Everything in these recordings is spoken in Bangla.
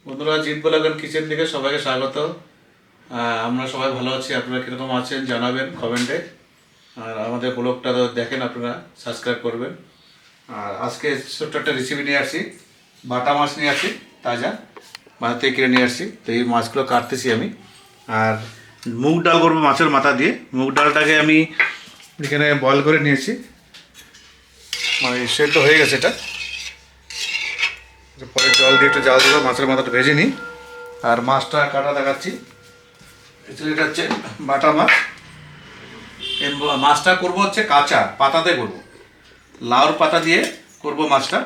বন্ধুরা, জিৎ ব্লগার কিচেন থেকে সবাইকে স্বাগত। আমরা সবাই ভালো আছি। আপনারা কীরকম আছেন জানাবেন কমেন্টে। আর আমাদের ব্লগটা দেখেন, আপনারা সাবস্ক্রাইব করবেন। আর আজকে ছোট্ট একটা রেসিপি নিয়ে আসছি। বাটা মাছ নিয়ে আসছি, তাজা বাজার থেকে কিনে নিয়ে আসছি। তো এই মাছগুলো কাটতেছি আমি। আর মুগ ডাল করবো মাছের মাথা দিয়ে। মুগ ডালটাকে আমি এখানে বয়েল করে নিয়েছি, মানে সেদ্ধ হয়ে গেছে এটা। পরে জল দিয়ে একটু জাল দেবো, মাছের মাথাটা ভেজে নিই। আর মাছটা কাটা দেখাচ্ছি। এটা হচ্ছে বাটা মাছ। এই মাছটা করবো হচ্ছে কাঁচা পাতাতে করবো, লাউর পাতা দিয়ে করব মাছটা।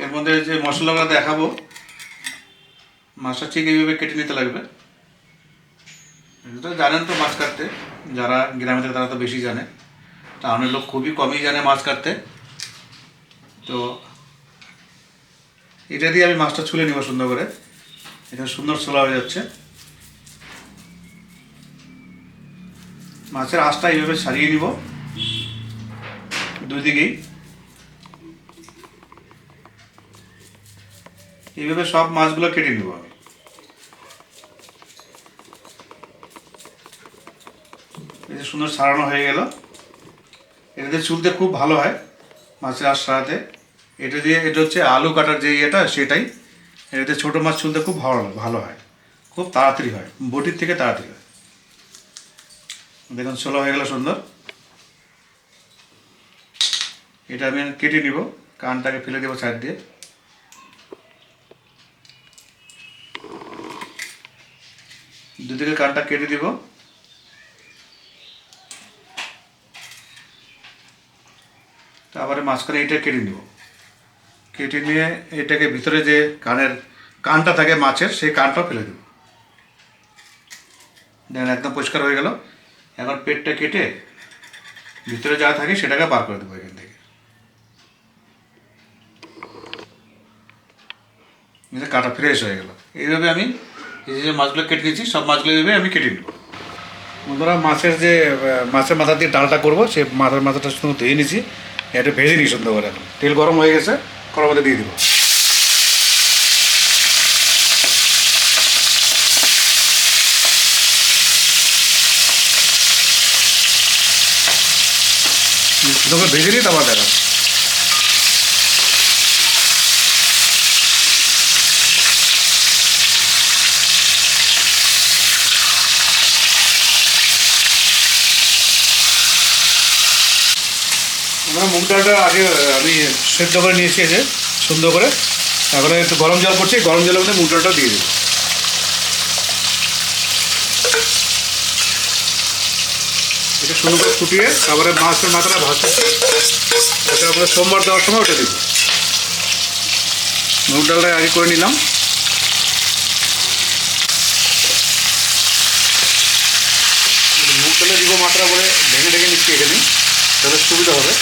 এর মধ্যে যে মশলাগুলো দেখাবো, মাছটা ঠিক এইভাবে কেটে নিতে লাগবে। এটা জানেন তো মাছ কাটতে, যারা গ্রামে থাকে তারা তো বেশি জানে। টাউনের লোক খুবই কমই জানে মাছ কাটতে। তো এটা দিয়ে আমি মাছটা ছুলে নিব সুন্দর করে। এটা সুন্দর ছোলা হয়ে যাচ্ছে। মাছের আঁশটা এইভাবে সারিয়ে নিব দুই দিকেই। এইভাবে সব মাছগুলো কেটে নিব আমি। এই যে সুন্দর সারানো হয়ে গেল। এটাতে চুলতে খুব ভালো হয় মাছের আঁশ সারাতে। এটা দিয়ে, এটা হচ্ছে আলু কাটার যে ইয়েটা সেটাই। এটাতে ছোটো মাছ চুলতে খুব ভালো হয়, খুব তাড়াতাড়ি হয়, বটির থেকে তাড়াতাড়ি হয়। দেখুন ছোলা হয়ে গেল সুন্দর। এটা আমি কেটে নিব, কানটাকে ফেলে দেবো সাইড দিয়ে। দুদিকে কানটা কেটে দিব। তারপরে মাঝখানে এটা কেটে নিব। কেটে নিয়ে এটাকে ভিতরে যে কানটা থাকে মাছের, সেই কানটাও ফেলে দেব। দেখেন একদম পরিষ্কার হয়ে গেল। এখন পেটটা কেটে ভিতরে যা থাকে সেটাকে বার করে দেবো এখান থেকে। কাটা ফ্রেশ হয়ে গেল। এইভাবে আমি এই যে মাছগুলো কেটে নিয়েছি, সব মাছগুলো এইভাবে আমি কেটে নেব। বন্ধুরা, মাছের মাথা দিয়ে ডালটা করবো, সে মাথার মাথাটা শুধু ধুয়ে নিয়েছি। এটা ভেজে নিই সুন্দর করে। এখন তেল গরম হয়ে গেছে, কড়ার মধ্যে দিয়ে দেবো। সুন্দর করে ভেজে নিই, তারপর দেখা। আমরা মুগ ডালটা আগে আমি সেদ্ধ করে নিয়েছি, যে সুন্দর করে। এখন একটু গরম জল করছি, গরম জলের মধ্যে মুগ ডালটা দিয়ে দেবো। এটা সুন্দর করে ফুটিয়ে তারপরে মাছের মাথাটা ভাজতেছি। ওটা আমরা সোমবার দেওয়ার সময় ওটা দেবো। মুগ ডালটা আগে করে নিলাম। মুগ ডালে দিব মাত্রা করে ভেঙে ঢেঙে নিচ্ছি এখানে, তাহলে সুবিধা হবে।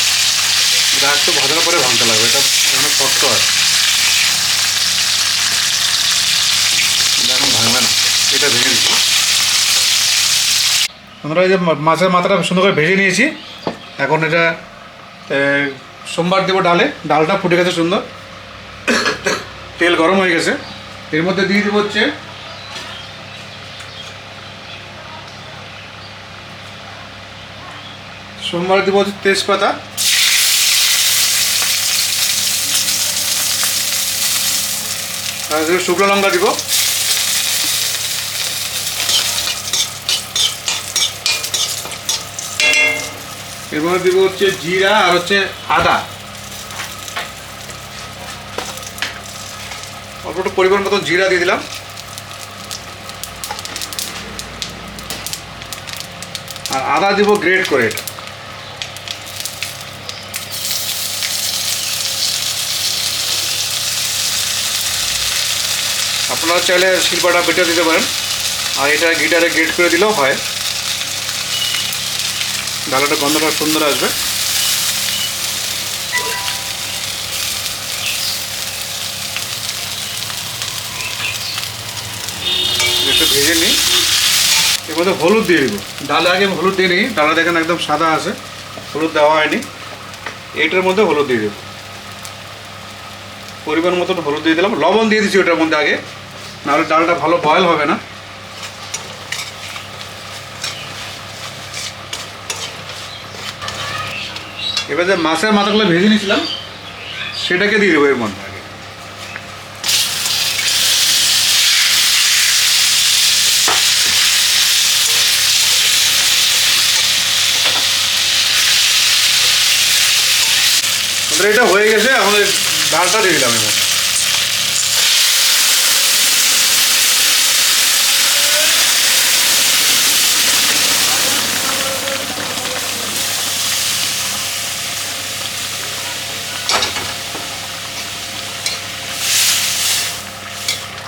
এটা একটু ভাজার পরে ভাঙতে লাগবে, এটা অনেক শক্ত হয়। এখন ভাঙবে না, এটা ভেঙে দিচ্ছি। আমরা এই যে মাছের মাথাটা সুন্দর করে ভেজে নিয়েছি। এখন এটা সোমবার দেবো ডালে। ডালটা ফুটে গেছে সুন্দর, তেল গরম হয়ে গেছে। এর মধ্যে দিয়ে দেবো হচ্ছে সোমবার দেবো হচ্ছে তেজপাতা, আর শুকনো লঙ্কা দিব। এর মধ্যে দিব হচ্ছে জিরা আর হচ্ছে আদা। অল্প একটু পরিমাণ মতো জিরা দিয়ে দিলাম। আর আদা দিব গ্রেট করে। এটা আপনারা চাইলে শিলপাটা বেটে দিতে পারেন, আর এটা গিটারে গ্রেট করে দিলেও হয়। ডালটা গন্ধটা সুন্দর আসবে। একটু ভেজে নিই। এর মধ্যে হলুদ দিয়ে দিব। ডালে আগে হলুদ দিয়ে নিই। ডালটা দেখেন একদম সাদা আছে, হলুদ দেওয়া হয়নি। এইটার মধ্যে হলুদ দিয়ে দেব। পরিমাণ মতন হলুদ দিয়ে দিলাম, লবণ দিয়ে দিচ্ছি ওটার মধ্যে আগে, নাহলে ডালটা ভালো বয়েল হবে না। এবার যে মাছের মাথাগুলো ভেজে নিয়েছিলাম সেটাকে দিয়ে দেবো এর মধ্যে আগে। এটা হয়ে গেছে, আমাদের ডালটা দিয়ে দিলাম এর মধ্যে।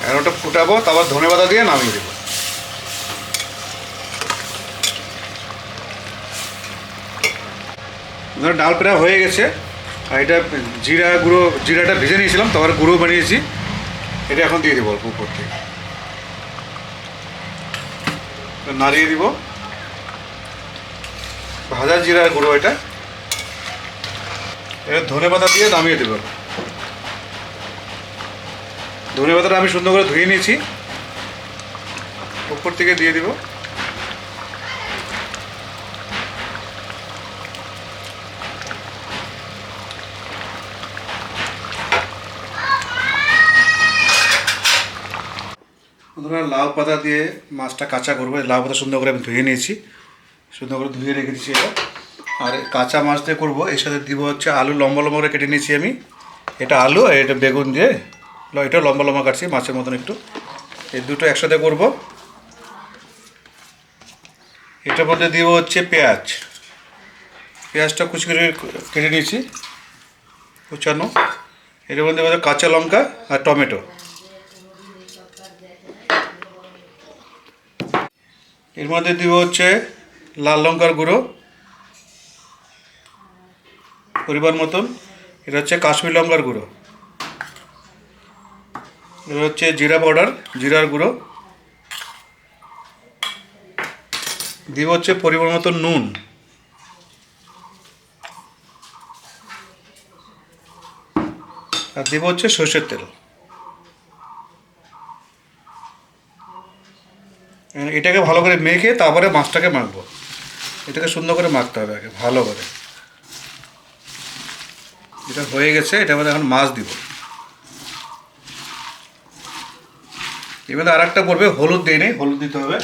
আর ওটা ফুটাবো, তারপর ধনেপাতা দিয়ে নামিয়ে দেবো। ডাল প্রায় হয়ে গেছে। আর এটা জিরাটা ভেজে নিয়েছিলাম, তারপরে গুঁড়ো বানিয়েছি, এটা এখন দিয়ে দেবো অল্প উপর থেকে, নাড়িয়ে দিব। ভাজা জিরার গুঁড়ো এটা ধনেপাতা দিয়ে নামিয়ে দেবো। ধনেপাতাটা আমি সুন্দর করে ধুয়ে নিয়েছি, উপর থেকে দিয়ে দিব। লাউ পাতা দিয়ে মাছটা কাঁচা করবো। লাউ পাতা সুন্দর করে আমি ধুয়ে নিয়েছি, সুন্দর করে ধুয়ে রেখে দিচ্ছি এটা। আর কাঁচা মাছ দিয়ে করবো, এর সাথে দিব হচ্ছে আলু, লম্বা লম্বা করে কেটে নিয়েছি আমি। এটা আলু আর এটা বেগুন দিয়ে, এটা লম্বা লম্বা কাটছি মাছের মতন একটু। এই দুটো একসাথে করব। এটার মধ্যে দিব হচ্ছে পেঁয়াজটা কুচি করে কেটে নিয়েছি কুচানো। এটার মধ্যে কাঁচা লঙ্কা আর টমেটো। এর মধ্যে দিব হচ্ছে লাল লঙ্কার গুঁড়ো পরিমাণ মতন। এটা হচ্ছে কাশ্মীর লঙ্কার গুঁড়ো। এটা হচ্ছে জিরা পাউডার, জিরার গুঁড়ো। দিব হচ্ছে পরিমাণ মতন নুন। আর দিব হচ্ছে সরষের তেল। এটাকে ভালো করে মেখে তারপরে মাছটাকে মাখবো। এটাকে সুন্দর করে মাখতে হবে আগে ভালো করে। এটা হয়ে গেছে, এটার মধ্যে এখন মাছ দিব। এর মধ্যে আর একটা পড়বে, হলুদ দিয়ে নেই, হলুদ দিতে হবে।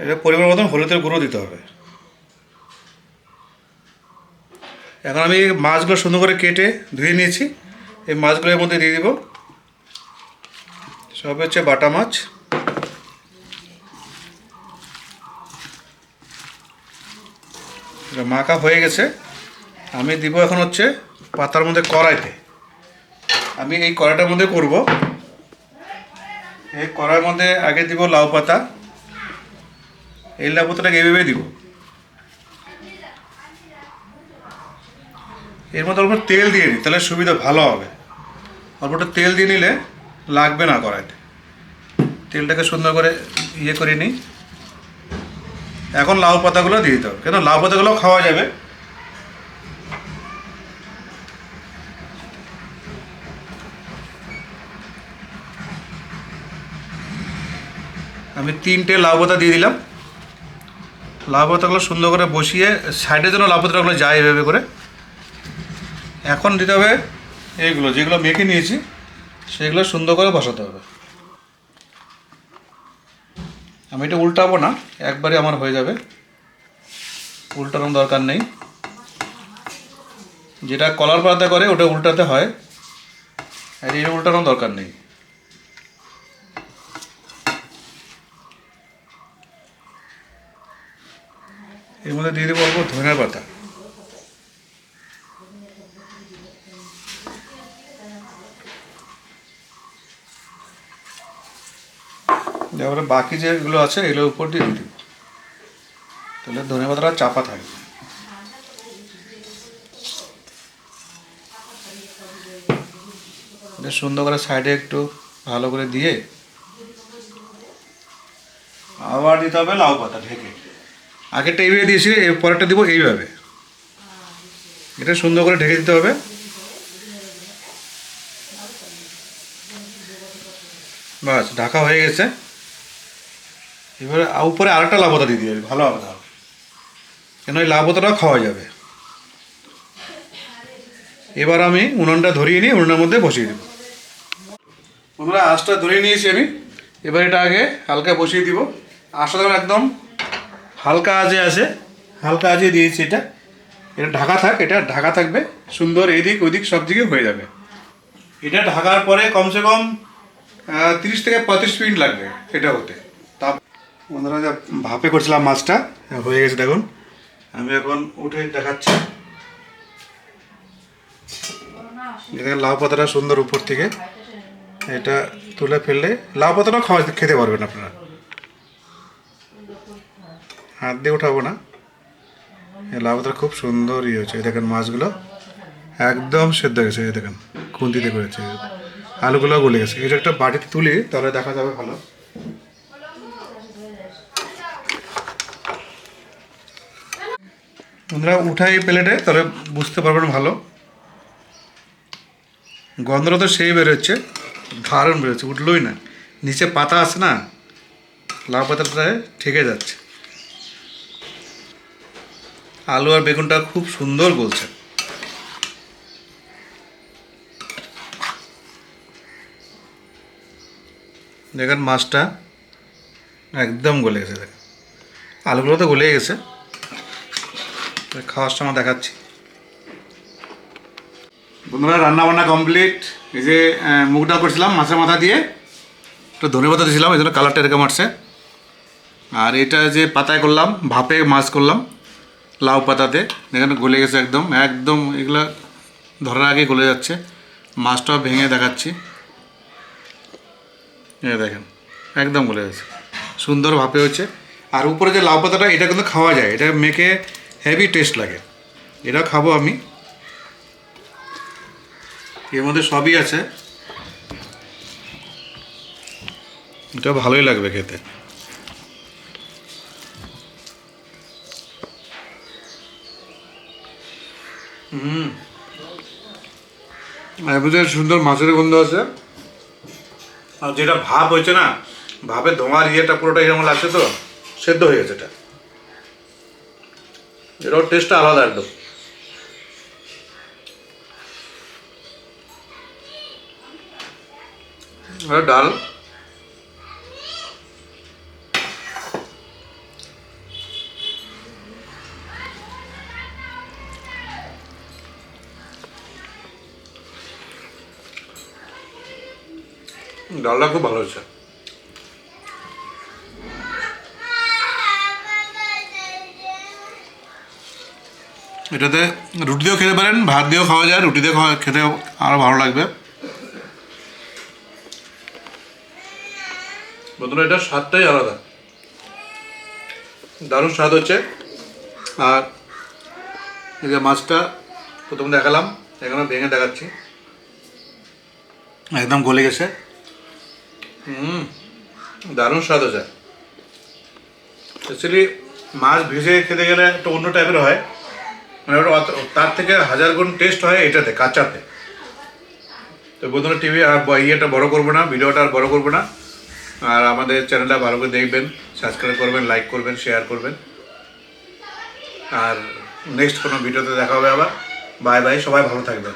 এটা পরিমাণ মতন হলুদের গুঁড়ো দিতে হবে। এখন আমি মাছগুলো সুন্দর করে কেটে ধুয়ে নিয়েছি, এই মাছগুলো এর মধ্যে দিয়ে দিব। সব হচ্ছে বাটা মাছ। মাখা হয়ে গেছে। আমি দিব এখন হচ্ছে পাতার মধ্যে কড়াইতে। আমি এই কড়াইটার মধ্যে করব। এই কড়াইয়ের মধ্যে আগে দিব লাউ পাতা। এই লাউ পাতাটাকে এইভাবে দিব। এর মধ্যে অল্প তেল দিয়ে নিই, তাহলে সুবিধা ভালো হবে। অল্পটা তেল দিয়ে নিলে লাগবে না কড়াইতে। তেলটাকে সুন্দর করে ইয়ে করে নিই। এখন লাউ পাতাগুলো দিয়ে দিতে হবে, কেন লাউ পাতাগুলো খাওয়া যাবে। আমি 3টে লাউ পাতা দিয়ে দিলাম। লাউ পাতাগুলো সুন্দর করে বসিয়ে সাইডে যেন লাউ পাতাগুলো যায় এভাবে করে। এখন দিতে হবে এইগুলো, যেগুলো মেখে নিয়েছি সেগুলো সুন্দর করে বসাতে হবে। আমি এটা উল্টাবো না, একবারে আমার হয়ে যাবে, উল্টানোর দরকার নেই। যেটা কলার পাতা করে ওটা উল্টাতে হয়, আর এটা উল্টানোর দরকার নেই। এর মধ্যে দিয়ে দেবো অল্প ধনের পাতা। তারপরে বাকি যেগুলো আছে এগুলোর উপর দিয়ে দেবো, তাহলে ধনে পাতাটা চাপা থাকবে। এটা সুন্দর করে সাইডে একটু ভালো করে দিয়ে আবার দিতে হবে লাউ পাতা ঢেকে। আগেরটা এইভাবে দিয়েছি, এর পরেরটা দিব এইভাবে। এটা সুন্দর করে ঢেকে দিতে হবে। বাস ঢাকা হয়ে গেছে। এবারে উপরে আরেকটা লাউ পাতা দিয়ে দিবে, ভালো হবে তাহলে, কেন ওই লাউ পাতাটাও খাওয়া যাবে। এবার আমি উনুনটা ধরিয়ে নিয়ে উনুনের মধ্যে বসিয়ে দেবো। বন্ধুরা আঁচটা ধরিয়ে নিয়েছি আমি। এবার এটা আগে হালকা বসিয়ে দিব। আঁচটা যখন একদম হালকা আঁচে আছে, হালকা আঁচে দিয়েছি এটা। এটা ঢাকা থাক, এটা ঢাকা থাকবে, সুন্দর এদিক ওদিক সব দিকে হয়ে যাবে। এটা ঢাকার পরে কমসে কম 30 থেকে 35 মিনিট লাগবে এটা হতে। তা বন্ধুরা যা ভাপে করছিলাম মাছটা হয়ে গেছে দেখুন। আমি এখন উঠে দেখাচ্ছি। দেখেন লাউ পাতাটা সুন্দর উপর থেকে, এটা তুলে ফেললে লাউ পাতাটাও খেতে পারবেন আপনারা। হাত দিয়ে উঠাবো না, এই লাউ পাতাটা খুব সুন্দর হয়েছে। দেখেন মাছগুলো একদম সেদ্ধ হয়ে গেছে, দেখেন খুন্তিতে করেছে, আলুগুলো গলে গেছে। এটা একটা বাটিতে তুলি তাহলে দেখা যাবে ভালো। বন্ধুরা উঠাই প্লেটে তাহলে বুঝতে পারবেন ভালো। গন্ধটা তো সেই বেরোচ্ছে, দারুণ বেরোচ্ছে, উঠলোই না। নিচে পাতা আছে না, লাউ পাতাটায় ঠেকে যাচ্ছে। আলু আর বেগুনটা খুব সুন্দর গলছে। দেখেন মাছটা একদম গলে গেছে, দেখেন আলুগুলো তো গলে গেছে। খাওয়ার সময় দেখাচ্ছি। বন্ধুরা রান্না বান্না কমপ্লিট। এই যে মুগ ডাল করছিলাম মাছের মাথা দিয়ে, একটু ধনে পাতা দিয়েছিলাম, এই জন্য কালারটা এরকম আসছে। আর এটা যে পাতায় করলাম, ভাপে মাছ করলাম লাউ পাতাতে, দেখেন গলে গেছে একদম একদম। এগুলা ধরার আগে গলে যাচ্ছে। মাছটাও ভেঙে দেখাচ্ছি, এ দেখেন একদম গলে গেছে, সুন্দর ভাপে হচ্ছে। আর উপরে যে লাউ পাতাটা, এটা কিন্তু খাওয়া যায়, এটা মেখে হেভি টেস্ট লাগে। এটাও খাবো আমি, এর মধ্যে সবই আছে, এটা ভালোই লাগবে খেতে। এর মধ্যে সুন্দর মাছের গন্ধ আছে। আর যেটা ভাপ হয়েছে না, ভাপের ধোঁয়ার ইয়েটা পুরোটা এরকম লাগছে, তো সেদ্ধ হয়ে গেছে এটা। এটাও টেস্টটা আলাদা একদম। ডাল ডালটা খুব ভালো হচ্ছে। এটাতে রুটি দিয়েও খেতে পারেন, ভাত দিয়েও খাওয়া যায়, রুটি দিয়ে খেতে আরও ভালো লাগবে। বন্ধুরা এটার স্বাদটাই আলাদা, দারুণ স্বাদ হচ্ছে। আর এই যে মাছটা প্রথম দেখালাম, এখানে ভেঙে দেখাচ্ছি, একদম গলে গেছে। দারুণ স্বাদ হচ্ছে। অ্যাকচুয়ালি মাছ ভেজে খেতে গেলে একটু অন্য টাইপের হয়, মানে ওটা তার থেকে 1000 গুণ টেস্ট হয় এটাতে, কাঁচাতে। তো বন্ধুরা টিভি আর ইয়েটা বড় করবো না, ভিডিওটা আর বড় করবো না। আর আমাদের চ্যানেলটা ভালো করে দেখবেন, সাবস্ক্রাইব করবেন, লাইক করবেন, শেয়ার করবেন। আর নেক্সট কোনো ভিডিওতে দেখা হবে আবার। বাই বাই, সবাই ভালো থাকবেন।